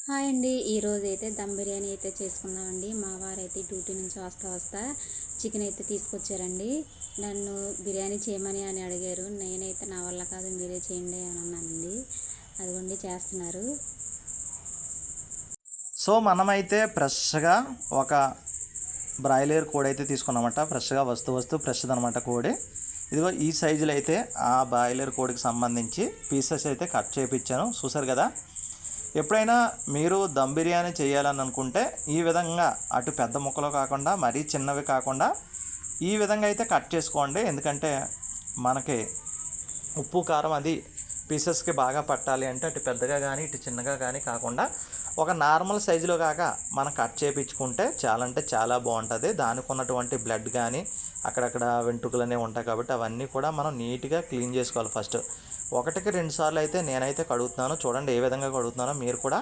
Hi అండి. ఈరోజైతే దమ్ బిర్యానీ అయితే చేసుకుందామండి. మా వారైతే డ్యూటీ నుంచి వస్తా చికెన్ అయితే తీసుకొచ్చారండి. నన్ను బిర్యానీ చేయమని అడిగారు. నేనైతే నా వల్ల కాదు, మీరే చేయండి అని అన్నానండి. అదిగోండి చేస్తున్నారు. సో మనమైతే ఫ్రెష్గా ఒక బ్రాయిలర్ కోడి అయితే తీసుకున్నామట. ఫ్రెష్గా వస్తూ ఫ్రెష్ది అనమాట కోడి. ఇదిగో ఈ సైజులో అయితే ఆ బ్రాయిలర్ కోడికి సంబంధించి పీసెస్ అయితే కట్ చేయించాను. చూసారు కదా. ఎప్పుడైనా మీరు దమ్ బిర్యానీ చేయాలని అనుకుంటే ఈ విధంగా అటు పెద్ద ముక్కలు కాకుండా మరీ చిన్నవి కాకుండా ఈ విధంగా అయితే కట్ చేసుకోండి. ఎందుకంటే మనకి ఉప్పు కారం అది పీసెస్కి బాగా పట్టాలి అంటే అటు పెద్దగా కానీ ఇటు చిన్నగా కానీ కాకుండా ఒక నార్మల్ సైజులో కాక మనం కట్ చేయించుకుంటే చాలా అంటే చాలా బాగుంటుంది. దానికి ఉన్నటువంటి బ్లడ్ కానీ అక్కడక్కడ వెంట్రుకలు అనేవి ఉంటాయి కాబట్టి అవన్నీ కూడా మనం నీట్గా క్లీన్ చేసుకోవాలి. ఫస్ట్ ఒకటికి 2 సార్లు అయితే నేనైతే కడుగుతున్నాను. చూడండి ఏ విధంగా కడుగుతున్నానో మీరు కూడా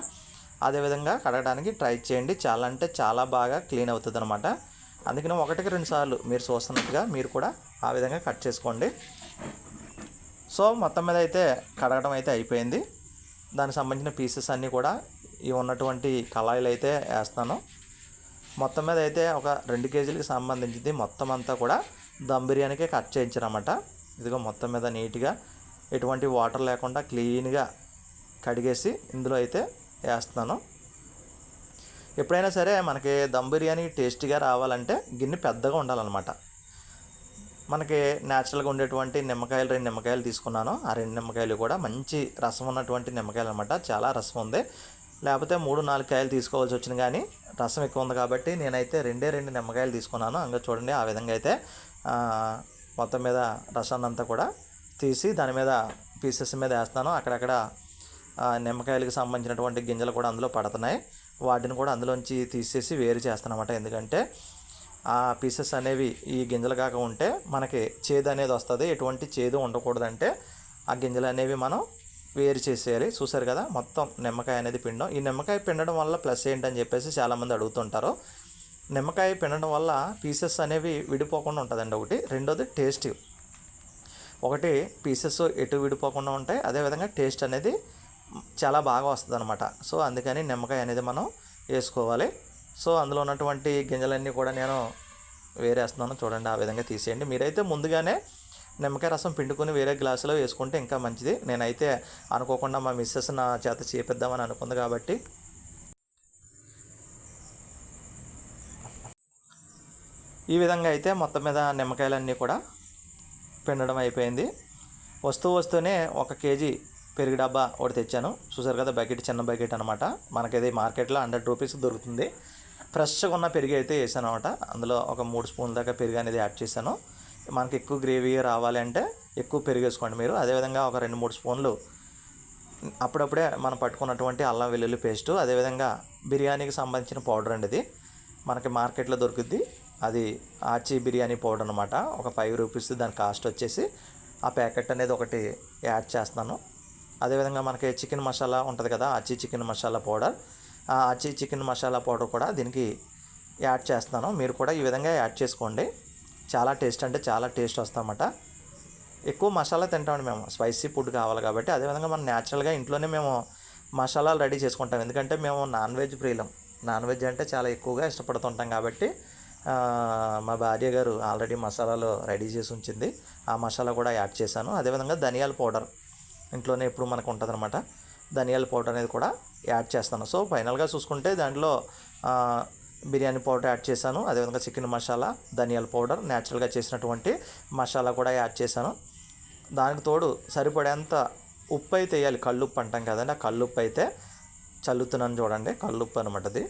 అదే విధంగా కడగడానికి ట్రై చేయండి. చాలా అంటే చాలా బాగా క్లీన్ అవుతుంది అనమాట. అందుకని ఒకటికి 2 సార్లు మీరు చూస్తున్నట్టుగా మీరు కూడా ఆ విధంగా కట్ చేసుకోండి. సో మొత్తం మీద అయితే కడగడం అయితే అయిపోయింది. దానికి సంబంధించిన పీసెస్ అన్నీ కూడా ఈ ఉన్నటువంటి కళాయిలు అయితే వేస్తాను. మొత్తం మీద అయితే ఒక 2 కేజీలకి సంబంధించింది మొత్తం అంతా కూడా దమ్ బిర్యానీకే కట్ చేయించారన్నమాట. ఇదిగో మొత్తం మీద నీట్గా ఎటువంటి వాటర్ లేకుండా క్లీన్గా కడిగేసి ఇందులో అయితే వేస్తున్నాను. ఎప్పుడైనా సరే మనకి దమ్ బిర్యానీ టేస్టీగా రావాలంటే గిన్నె పెద్దగా ఉండాలన్నమాట. మనకి న్యాచురల్గా ఉండేటువంటి నిమ్మకాయలు 2 నిమ్మకాయలు తీసుకున్నాను. ఆ 2 నిమ్మకాయలు కూడా మంచి రసం ఉన్నటువంటి నిమ్మకాయలు అనమాట. చాలా రసం ఉంది. లేకపోతే 3-4 కాయలు తీసుకోవాల్సి వచ్చింది, కానీ రసం ఎక్కువ ఉంది కాబట్టి నేనైతే 2 నిమ్మకాయలు తీసుకున్నాను. అంగా చూడండి ఆ విధంగా అయితే మొత్తం మీద రసాన్ని అంతా కూడా తీసి దాని మీద పీసెస్ మీద వేస్తాను. అక్కడక్కడ నిమ్మకాయలకు సంబంధించినటువంటి గింజలు కూడా అందులో పడుతున్నాయి. వాటిని కూడా అందులోంచి తీసేసి వేరు చేస్తాను అన్నమాట. ఎందుకంటే ఆ పీసెస్ అనేవి ఈ గింజలు కాక ఉంటే మనకి చేదు అనేది వస్తుంది. ఎటువంటి చేదు ఉండకూడదంటే ఆ గింజలు అనేవి మనం వేరు చేసేయాలి. చూసారు కదా మొత్తం నిమ్మకాయ అనేది పిండం. ఈ నిమ్మకాయ పిండడం వల్ల ప్లస్ ఏంటని చెప్పేసి చాలామంది అడుగుతుంటారు. నిమ్మకాయ పిండడం వల్ల పీసెస్ అనేవి విడిపోకుండా ఉంటుందండి ఒకటి. రెండోది టేస్ట్. ఒకటి పీసెస్ ఎటు విడిపోకుండా ఉంటాయి, అదేవిధంగా టేస్ట్ అనేది చాలా బాగా వస్తుంది అనమాట. సో అందుకని నిమ్మకాయ అనేది మనం వేసుకోవాలి. సో అందులో ఉన్నటువంటి గింజలన్నీ కూడా నేను వేరేస్తున్నాను. చూడండి ఆ విధంగా తీసేయండి. మీరైతే ముందుగానే నిమ్మకాయ రసం పిండుకొని వేరే గ్లాసులో వేసుకుంటే ఇంకా మంచిది. నేనైతే అనుకోకుండా మా మిస్సెస్ నా చేత చేపిద్దామని అనుకుంది కాబట్టి ఈ విధంగా అయితే మొత్తం మీద నిమ్మకాయలన్నీ కూడా పిండడం అయిపోయింది. వస్తూనే 1 కేజీ పెరుగు డబ్బా ఒకటి తెచ్చాను. చూసారు కదా బకెట్, చిన్న బకెట్ అనమాట. మనకి మార్కెట్లో 100 రూపీస్కి దొరుకుతుంది. ఫ్రెష్గా ఉన్న పెరుగు అయితే వేసాను అనమాట. అందులో ఒక 3 స్పూన్ల దాకా పెరుగు అనేది యాడ్ చేశాను. మనకి ఎక్కువ గ్రేవీ రావాలి అంటే ఎక్కువ పెరుగు వేసుకోండి మీరు. అదేవిధంగా ఒక 2-3 స్పూన్లు అప్పుడప్పుడే మనం పట్టుకున్నటువంటి అల్లం వెల్లుల్లి పేస్టు, అదేవిధంగా బిర్యానీకి సంబంధించిన పౌడర్ అండి. ఇది మనకి మార్కెట్లో దొరుకుద్ది. అది ఆచి బిర్యానీ పౌడర్ అనమాట. ఒక 5 రూపీస్ దాని కాస్ట్ వచ్చేసి. ఆ ప్యాకెట్ అనేది ఒకటి యాడ్ చేస్తున్నాను. అదేవిధంగా మనకి చికెన్ మసాలా ఉంటుంది కదా, ఆచి చికెన్ మసాలా పౌడర్, ఆ ఆచి చికెన్ మసాలా పౌడర్ కూడా దీనికి యాడ్ చేస్తున్నాను. మీరు కూడా ఈ విధంగా యాడ్ చేసుకోండి. చాలా టేస్ట్ అంటే చాలా టేస్ట్ వస్తామన్నమాట. ఎక్కువ మసాలా తింటామండి మేము, స్పైసీ ఫుడ్ కావాలి కాబట్టి. అదేవిధంగా మనం న్యాచురల్గా ఇంట్లోనే మేము మసాలాలు రెడీ చేసుకుంటాం. ఎందుకంటే మేము నాన్ వెజ్ ప్రియులం. నాన్ వెజ్ అంటే చాలా ఎక్కువగా ఇష్టపడుతుంటాం కాబట్టి మా భార్య గారు ఆల్రెడీ మసాలాలు రెడీ చేసి ఉంచింది. ఆ మసాలా కూడా యాడ్ చేశాను. అదేవిధంగా ధనియాల పౌడర్ ఇంట్లోనే ఎప్పుడు మనకు ఉంటుంది అనమాట. ధనియాల పౌడర్ అనేది కూడా యాడ్ చేస్తాను. సో ఫైనల్గా చూసుకుంటే దాంట్లో బిర్యానీ పౌడర్ యాడ్ చేశాను. అదేవిధంగా చికెన్ మసాలా, ధనియాల పౌడర్, న్యాచురల్గా చేసినటువంటి మసాలా కూడా యాడ్ చేశాను. దానికి తోడు సరిపడేంత ఉప్పు అయితే వేయాలి. కల్లుప్పు అంటాం కదండి, ఆ కల్లుప్పు అయితే చల్లుతున్నాను. చూడండి కల్లుప్పు అనమాట అది.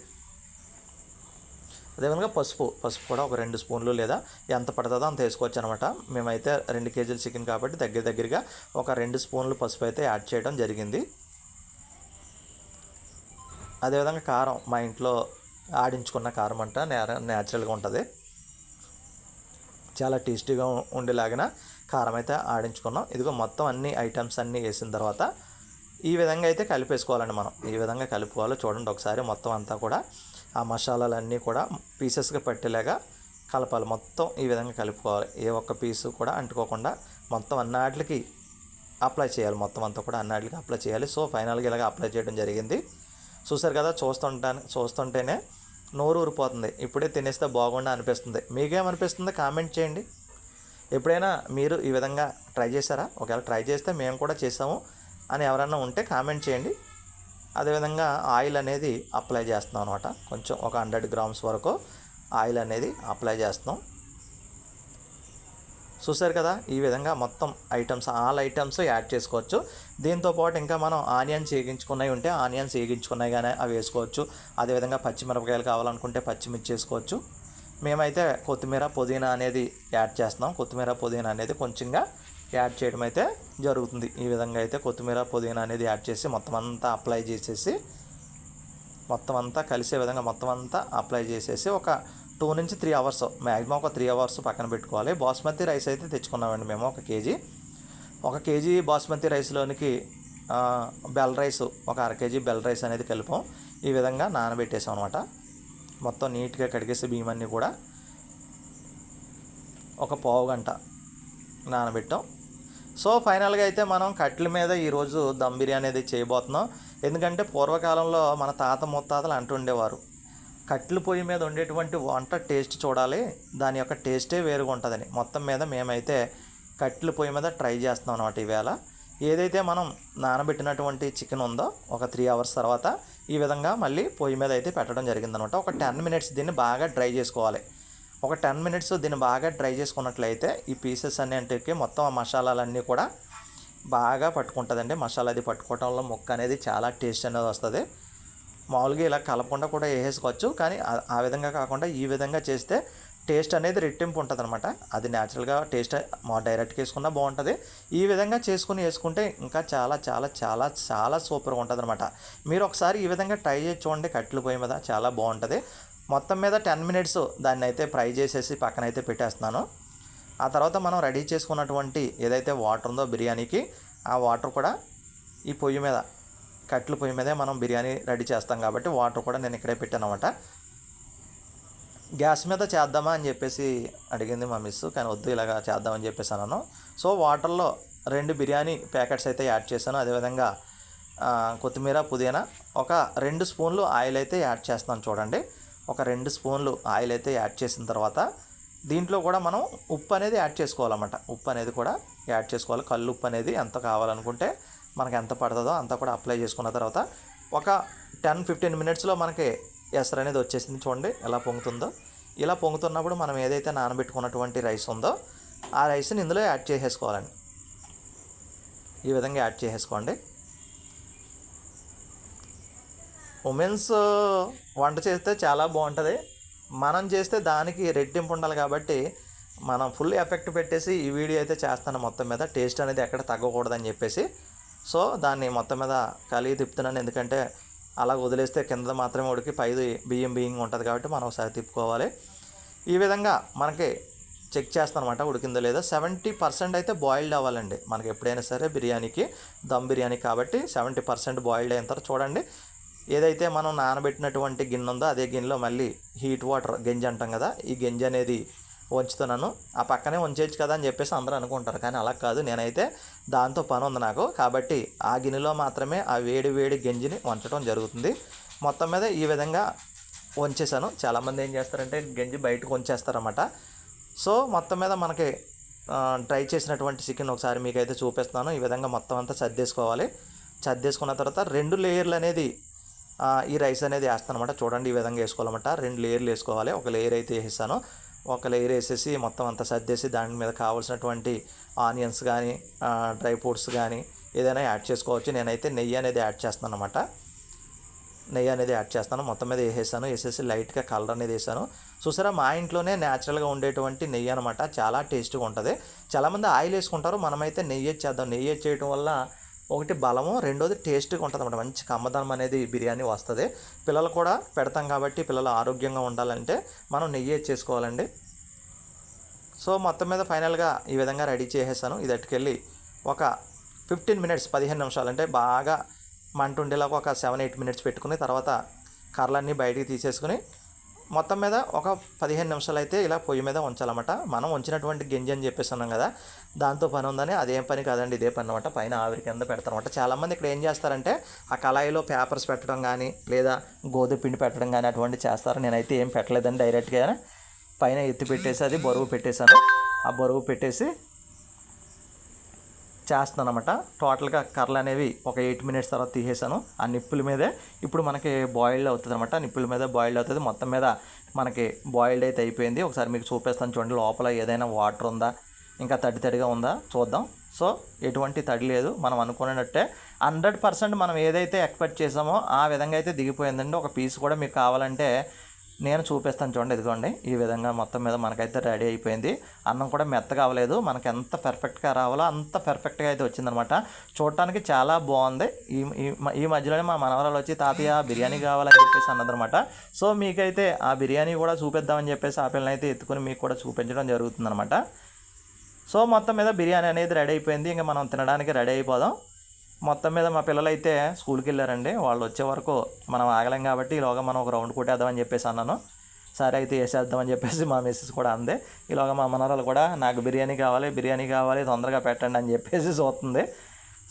అదేవిధంగా పసుపు కూడా ఒక 2 స్పూన్లు లేదా ఎంత పడుతుందో అంత వేసుకోవచ్చు అనమాట. మేమైతే 2 కేజీల చికెన్ కాబట్టి దగ్గరగా ఒక 2 స్పూన్లు పసుపు అయితే యాడ్ చేయడం జరిగింది. అదేవిధంగా కారం, మా ఇంట్లో ఆడించుకున్న కారం అంట న్యాచురల్గా ఉంటుంది. చాలా టేస్టీగా ఉండేలాగిన కారం అయితే ఆడించుకున్నాం. ఇదిగో మొత్తం అన్ని ఐటమ్స్ అన్నీ వేసిన తర్వాత ఈ విధంగా అయితే కలిపేసుకోవాలండి. మనం ఈ విధంగా కలుపుకోవాలి. చూడండి ఒకసారి మొత్తం అంతా కూడా ఆ మసాలాలన్నీ కూడా పీసెస్గా పట్టేలాగా కలపాలి. మొత్తం ఈ విధంగా కలుపుకోవాలి. ఏ ఒక్క పీసు కూడా అంటుకోకుండా మొత్తం అన్నిటికి అప్లై చేయాలి. మొత్తం అంతా కూడా అన్నిటికి అప్లై చేయాలి. సో ఫైనల్గా ఇలాగ అప్లై చేయడం జరిగింది. చూసారు కదా, చూస్తుంటేనే నోరు ఊరిపోతుంది. ఇప్పుడే తినేస్తే బాగుండా అనిపిస్తుంది. మీకేమనిపిస్తుంది కామెంట్ చేయండి. ఎప్పుడైనా మీరు ఈ విధంగా ట్రై చేశారా? ఒకవేళ ట్రై చేస్తే మేము కూడా చేసాము అని ఎవరైనా ఉంటే కామెంట్ చేయండి. అదేవిధంగా ఆయిల్ అనేది అప్లై చేస్తున్నాం అనమాట. కొంచెం ఒక 100 గ్రామ్స్ వరకు ఆయిల్ అనేది అప్లై చేస్తున్నాం. చూసారు కదా, ఈ విధంగా మొత్తం ఆల్ ఐటమ్స్ యాడ్ చేసుకోవచ్చు. దీంతోపాటు ఇంకా మనం ఆనియన్స్ వేగించుకున్నవి ఉంటే ఆనియన్స్ వేగించుకున్నవి కానీ అవి వేసుకోవచ్చు. అదేవిధంగా పచ్చిమిరపకాయలు కావాలనుకుంటే పచ్చిమిర్చి వేసుకోవచ్చు. మేమైతే కొత్తిమీర పుదీనా అనేది యాడ్ చేస్తున్నాం. కొత్తిమీర పుదీనా అనేది కొంచెంగా యాడ్ చేయడం అయితే జరుగుతుంది. ఈ విధంగా అయితే కొత్తిమీర పుదీనా అనేది యాడ్ చేసి మొత్తం అంతా అప్లై చేసేసి మొత్తం అంతా కలిసే విధంగా మొత్తం అంతా అప్లై చేసేసి ఒక 2 నుంచి 3 అవర్స్, మ్యాక్సిమం ఒక 3 అవర్స్ పక్కన పెట్టుకోవాలి. బాస్మతి రైస్ అయితే తెచ్చుకున్నామండి మేము 1 కేజీ బాస్మతి రైస్లోనికి బెల్ రైస్ ఒక 1/2 కేజీ బెల్ రైస్ అనేది కలిపాం. ఈ విధంగా నానబెట్టేసాం అనమాట. మొత్తం నీట్గా కడిగేసి బియ్యం అన్నీ కూడా ఒక పావు గంట నానబెట్టాం. సో ఫైనల్గా అయితే మనం కట్టెల మీద ఈరోజు దమ్ బిర్యానీ అనేది చేయబోతున్నాం. ఎందుకంటే పూర్వకాలంలో మన తాత ముత్తాతలు అంటుండేవారు, కట్టెల పొయ్యి మీద ఉండేటువంటి వంట టేస్ట్ చూడాలి, దాని యొక్క టేస్టే వేరుగా ఉంటుందని. మొత్తం మీద మేమైతే కట్టెల పొయ్యి మీద ట్రై చేస్తున్నాం అన్నమాట. ఈవేళ ఏదైతే మనం నానబెట్టినటువంటి చికెన్ ఉందో ఒక 3 అవర్స్ తర్వాత ఈ విధంగా మళ్ళీ పొయ్యి మీద అయితే పెట్టడం జరిగిందనమాట. ఒక 10 మినిట్స్ దీన్ని బాగా డ్రై చేసుకోవాలి. ఒక 10 మినిట్స్ దీన్ని బాగా డ్రై చేసుకున్నట్లయితే ఈ పీసెస్ అన్నింటికి మొత్తం ఆ మసాలాలన్నీ కూడా బాగా పట్టుకుంటుందండి. మసాలా అది పట్టుకోవటం వల్ల ముక్క అనేది చాలా టేస్ట్ అనేది వస్తుంది. మామూలుగా ఇలా కలపకుండా కూడా వేసేసుకోవచ్చు, కానీ ఆ విధంగా కాకుండా ఈ విధంగా చేస్తే టేస్ట్ అనేది రెట్టింపు ఉంటుంది అనమాట. అది న్యాచురల్గా టేస్ట్ డైరెక్ట్గా వేసుకున్నా బాగుంటుంది. ఈ విధంగా వేసుకుంటే ఇంకా చాలా చాలా చాలా చాలా సూపర్గా ఉంటుంది అనమాట. మీరు ఒకసారి ఈ విధంగా ట్రై చేసి చూడండి, కట్టెల పొయ్యి మీద చాలా బాగుంటుంది. మొత్తం మీద 10 మినిట్స్ దాన్ని అయితే ఫ్రై చేసేసి పక్కన అయితే పెట్టేస్తున్నాను. ఆ తర్వాత మనం రెడీ చేసుకున్నటువంటి ఏదైతే వాటర్ ఉందో బిర్యానీకి, ఆ వాటర్ కూడా ఈ పొయ్యి మీద కట్టెల పొయ్యి మీదే మనం బిర్యానీ రెడీ చేస్తాం కాబట్టి వాటర్ కూడా నేను ఇక్కడే పెట్టాను అనమాట. గ్యాస్ మీద చేద్దామా అని చెప్పేసి అడిగింది మా మిస్, కానీ వద్దు ఇలాగా చేద్దామని చెప్పేసి అన్నాను. సో వాటర్లో 2 బిర్యానీ ప్యాకెట్స్ అయితే యాడ్ చేశాను. అదేవిధంగా కొత్తిమీర పుదీనా ఒక 2 స్పూన్లు ఆయిల్ అయితే యాడ్ చేస్తున్నాను. చూడండి, ఒక 2 స్పూన్లు ఆయిల్ అయితే యాడ్ చేసిన తర్వాత దీంట్లో కూడా మనం ఉప్పు అనేది యాడ్ చేసుకోవాలన్నమాట. ఉప్పు అనేది కూడా యాడ్ చేసుకోవాలి. కళ్ళు ఉప్పు అనేది ఎంత కావాలనుకుంటే మనకి ఎంత పడుతుందో అంత కూడా అప్లై చేసుకున్న తర్వాత ఒక 10-15 మినిట్స్లో మనకి ఎసరు అనేది వచ్చేసింది. చూడండి ఎలా పొంగుతుందో. ఇలా పొంగుతున్నప్పుడు మనం ఏదైతే నానబెట్టుకున్నటువంటి రైస్ ఉందో ఆ రైస్ని ఇందులో యాడ్ చేసేసుకోవాలండి. ఈ విధంగా యాడ్ చేసేసుకోండి. ఉమెన్స్ వంట చేస్తే చాలా బాగుంటుంది. మనం చేస్తే దానికి రెట్టింపు ఉండాలి కాబట్టి మనం ఫుల్ ఎఫెక్ట్ పెట్టేసి ఈ వీడియో అయితే చేస్తాను. మొత్తం మీద టేస్ట్ అనేది ఎక్కడ తగ్గకూడదని చెప్పేసి సో దాన్ని మొత్తం మీద కలిగి తిప్పుతున్నాను. ఎందుకంటే అలా వదిలేస్తే కింద మాత్రమే ఉడికి పైది బియ్యం ఉంటుంది కాబట్టి మనం ఒకసారి తిప్పుకోవాలి. ఈ విధంగా మనకి చెక్ చేస్తాను అనమాట ఉడికిందో లేదో. 70% అయితే బాయిల్డ్ అవ్వాలండి మనకి ఎప్పుడైనా సరే బిర్యానీకి, దమ్ బిర్యానీ కాబట్టి 70% బాయిల్డ్ అయిన తర్వాత చూడండి, ఏదైతే మనం నానబెట్టినటువంటి గిన్నె ఉందో అదే గిన్నెలో మళ్ళీ హీట్ వాటర్ గంజి అంటాం కదా, ఈ గంజి అనేది వంచుతున్నాను. ఆ పక్కనే ఉంచేయచ్చు కదా అని చెప్పేసి అందరూ అనుకుంటారు, కానీ అలా కాదు. నేనైతే దాంతో పని ఉంది నాకు కాబట్టి ఆ గిన్నెలో మాత్రమే ఆ వేడి గంజిని వంచడం జరుగుతుంది. మొత్తం మీద ఈ విధంగా వంచేసాను. చాలామంది ఏం చేస్తారంటే గంజి బయటకు వంచేస్తారన్నమాట. సో మొత్తం మీద మనకి డ్రై చేసినటువంటి చికెన్ ఒకసారి మీకైతే చూపిస్తున్నాను. ఈ విధంగా మొత్తం అంతా సర్దేసుకోవాలి. సర్దేసుకున్న తర్వాత 2 లేయర్లు అనేది ఈ రైస్ అనేది వేస్తాను అనమాట. చూడండి ఈ విధంగా వేసుకోవాలన్నమాట. 2 లేయర్లు వేసుకోవాలి. ఒక లేయర్ అయితే వేసేసాను. ఒక లేయర్ వేసేసి మొత్తం అంతా సర్దేసి దాని మీద కావాల్సినటువంటి ఆనియన్స్ కానీ డ్రై ఫ్రూట్స్ కానీ ఏదైనా యాడ్ చేసుకోవచ్చు. నేనైతే నెయ్యి అనేది యాడ్ చేస్తాను అనమాట. నెయ్యి అనేది యాడ్ చేస్తాను. మొత్తం మీద వేసేసి లైట్గా కలర్ అనేది వేసాను. చూసారా, మా ఇంట్లోనే న్యాచురల్గా ఉండేటువంటి నెయ్యి అనమాట. చాలా టేస్ట్గా ఉంటుంది. చాలామంది ఆయిల్ వేసుకుంటారు, మనమైతే నెయ్యి చేద్దాం. నెయ్యి చేయడం వల్ల ఒకటి బలము, రెండోది టేస్ట్గా ఉంటుంది అనమాట. మంచి కమ్మదనం అనేది బిర్యానీ వస్తుంది. పిల్లలు కూడా పెడతాం కాబట్టి పిల్లలు ఆరోగ్యంగా ఉండాలంటే మనం నెయ్యి చేసుకోవాలండి. సో మొత్తం మీద ఫైనల్గా ఈ విధంగా రెడీ చేసేసాను. ఇది అట్టుకెళ్ళి ఒక 15 మినిట్స్ 15 నిమిషాలు అంటే బాగా మంట ఉండేలాగా ఒక 7-8 మినిట్స్ పెట్టుకుని తర్వాత కర్రలన్నీ బయటికి తీసేసుకుని మొత్తం మీద ఒక 15 నిమిషాలు అయితే ఇలా పొయ్యి మీద ఉంచాలన్నమాట. మనం ఉంచినటువంటి గింజ అని చెప్పేసి ఉన్నాం కదా, దాంతో పని ఉందని అదేం పని కాదండి, ఇదే పని అనమాట. పైన ఆవిరి కింద పెడతారనమాట. చాలామంది ఇక్కడ ఏం చేస్తారంటే ఆ కళాయిలో పేపర్స్ పెట్టడం కానీ లేదా గోధుమ పిండి పెట్టడం కానీ అటువంటి చేస్తారు. నేనైతే ఏం పెట్టలేదండి, డైరెక్ట్గా పైన ఎత్తి పెట్టేసి అది బరువు పెట్టేశాను. ఆ బరువు పెట్టేసి చేస్తున్నాను అనమాట. టోటల్గా కర్రలు అనేవి ఒక 8 మినిట్స్ తర్వాత తీసేసాను. ఆ నిప్పుల మీదే ఇప్పుడు మనకి బాయిల్డ్ అవుతుంది అనమాట. నిప్పుల మీద బాయిల్డ్ అవుతుంది. మొత్తం మీద మనకి బాయిల్డ్ అయితే అయిపోయింది. ఒకసారి మీకు చూపిస్తాను చూడండి. లోపల ఏదైనా వాటర్ ఉందా, ఇంకా తడిగా ఉందా చూద్దాం. సో ఎటువంటి తడి లేదు. మనం అనుకున్నట్టే 100% మనం ఏదైతే ఎక్స్పెక్ట్ చేసామో ఆ విధంగా అయితే దిగిపోయిందండి. ఒక పీస్ కూడా మీకు కావాలంటే నేను చూపిస్తాను చూడండి. ఇదిగోండి, ఈ విధంగా మొత్తం మీద మనకైతే రెడీ అయిపోయింది. అన్నం కూడా మెత్తగా అవ్వలేదు. మనకి ఎంత పర్ఫెక్ట్గా రావాలో అంత పర్ఫెక్ట్గా అయితే వచ్చిందనమాట. చూడటానికి చాలా బాగుంది. ఈ మధ్యలోనే మా మనవరాలు వచ్చి తాతయ్య బిర్యానీ కావాలని చెప్పేసి అన్నదనమాట. సో మీకైతే ఆ బిర్యానీ కూడా చూపిద్దామని చెప్పేసి ఆ పిల్లని అయితే ఎత్తుకుని మీకు కూడా చూపించడం జరుగుతుందనమాట. సో మొత్తం మీద బిర్యానీ అనేది రెడీ అయిపోయింది. ఇంకా మనం తినడానికి రెడీ అయిపోదాం. మొత్తం మీద మా పిల్లలు అయితే స్కూల్కి వెళ్ళారండి. వాళ్ళు వచ్చే వరకు మనం ఆగలేం కాబట్టి ఈలోగా మనం ఒక రౌండ్ కొట్టేద్దామని చెప్పేసి అన్నాను. సరే అయితే వేసేద్దామని చెప్పేసి మా మిస్సెస్ కూడా అందే. ఈలోగా మా మనవరాలు కూడా నాకు బిర్యానీ కావాలి తొందరగా పెట్టండి అని చెప్పేసి చూస్తుంది.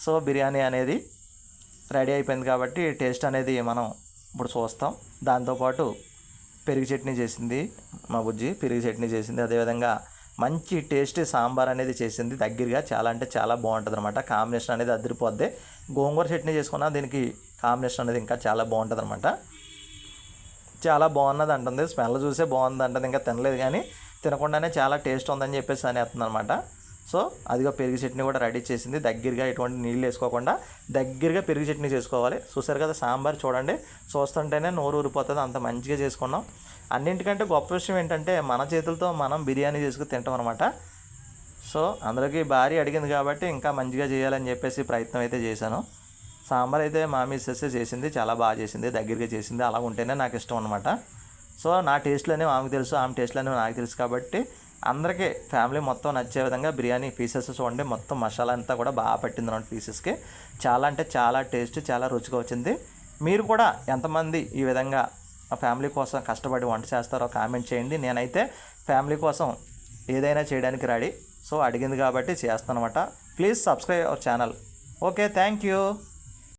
సో బిర్యానీ అనేది రెడీ అయిపోయింది కాబట్టి టేస్ట్ అనేది మనం ఇప్పుడు చూస్తాం. దాంతోపాటు పెరుగు చట్నీ చేసింది మా బుజ్జి, పెరుగు చట్నీ చేసింది. అదేవిధంగా మంచి టేస్టీ సాంబార్ అనేది చేసింది దగ్గరగా. చాలా అంటే చాలా బాగుంటుంది అనమాట. కాంబినేషన్ అనేది అదిరిపోద్ది. గోంగూర చట్నీ చేసుకున్నా దీనికి కాంబినేషన్ అనేది ఇంకా చాలా బాగుంటుంది అనమాట. చాలా బాగున్నది అంటుంది. స్మెల్ చూసే బాగుంది అంటుంది. ఇంకా తినలేదు కానీ తినకుండానే చాలా టేస్ట్ ఉందని చెప్పేసి అనేస్తుంది అనమాట. సో అదిగో పెరుగు చట్నీ కూడా రెడీ చేసింది. దగ్గరగా ఎటువంటి నీళ్ళు వేసుకోకుండా దగ్గరగా పెరుగు చట్నీ చేసుకోవాలి. చూసారు కదా సాంబార్ చూడండి, చూస్తుంటేనే నోరు ఊరిపోతుంది. అంత మంచిగా చేసుకున్నాం. అన్నింటికంటే గొప్ప విషయం ఏంటంటే మన చేతులతో మనం బిర్యానీ చేసుకుని తింటాం అనమాట. సో అందరికీ భారీ అడిగింది కాబట్టి ఇంకా మంచిగా చేయాలని చెప్పేసి ప్రయత్నం అయితే చేశాను. సాంబార్ అయితే మా మిస్సెస్ చేసింది, చాలా బాగా చేసింది, దగ్గరగా చేసింది. అలా ఉంటేనే నాకు ఇష్టం అనమాట. సో నా టేస్ట్లోనే ఆమెకు తెలుసు, ఆమె టేస్ట్లోనే నాకు తెలుసు కాబట్టి అందరికీ ఫ్యామిలీ మొత్తం నచ్చే విధంగా బిర్యానీ పీసెస్ చూడండి. మొత్తం మసాలా అంతా కూడా బాగా పట్టింది అన్నమాట పీసెస్కి. చాలా అంటే చాలా టేస్ట్, చాలా రుచిగా వచ్చింది. మీరు కూడా ఎంతమంది ఈ విధంగా ఫ్యామిలీ కోసం కష్టపడి వంట చేస్తారో కామెంట్ చేయండి. నేనైతే ఫ్యామిలీ కోసం ఏదైనా చేయడానికి రెడీ. సో అడిగింది కాబట్టి చేస్తాను అనమాట. Please subscribe our channel. Okay, thank you.